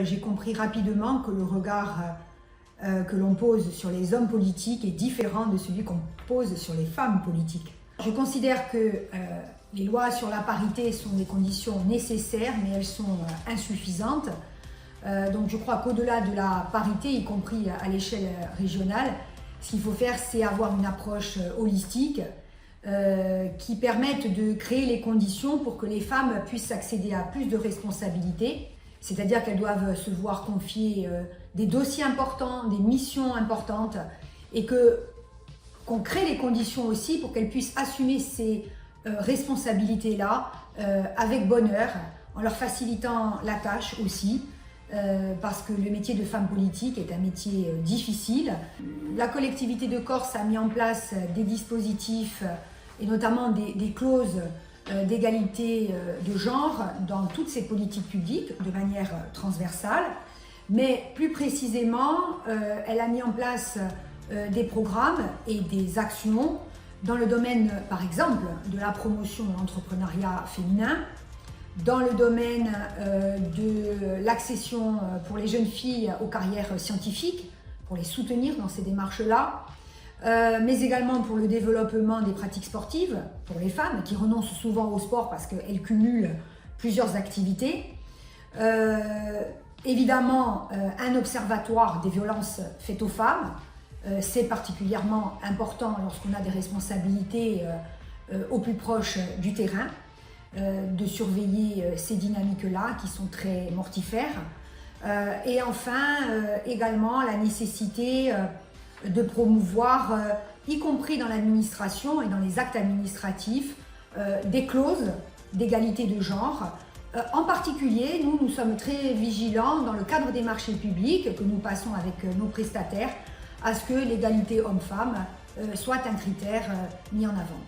j'ai compris rapidement que le regard que l'on pose sur les hommes politiques est différent de celui qu'on pose sur les femmes politiques. Je considère que les lois sur la parité sont des conditions nécessaires, mais elles sont insuffisantes. Donc je crois qu'au-delà de la parité, y compris à l'échelle régionale, ce qu'il faut faire, c'est avoir une approche holistique qui permette de créer les conditions pour que les femmes puissent accéder à plus de responsabilités, c'est-à-dire qu'elles doivent se voir confier des dossiers importants, des missions importantes, et qu'on crée les conditions aussi pour qu'elles puissent assumer ces responsabilités-là avec bonheur, en leur facilitant la tâche aussi, parce que le métier de femme politique est un métier difficile. La collectivité de Corse a mis en place des dispositifs et notamment des clauses d'égalité de genre dans toutes ses politiques publiques de manière transversale, mais plus précisément, elle a mis en place des programmes et des actions dans le domaine, par exemple, de la promotion de l'entrepreneuriat féminin, dans le domaine de l'accession pour les jeunes filles aux carrières scientifiques, pour les soutenir dans ces démarches-là, mais également pour le développement des pratiques sportives pour les femmes qui renoncent souvent au sport parce qu'elles cumulent plusieurs activités. Évidemment, un observatoire des violences faites aux femmes, c'est particulièrement important lorsqu'on a des responsabilités au plus proche du terrain, de surveiller ces dynamiques-là qui sont très mortifères. Et enfin, également la nécessité de promouvoir, y compris dans l'administration et dans les actes administratifs, des clauses d'égalité de genre. En particulier, nous sommes très vigilants dans le cadre des marchés publics que nous passons avec nos prestataires à ce que l'égalité homme-femme soit un critère mis en avant.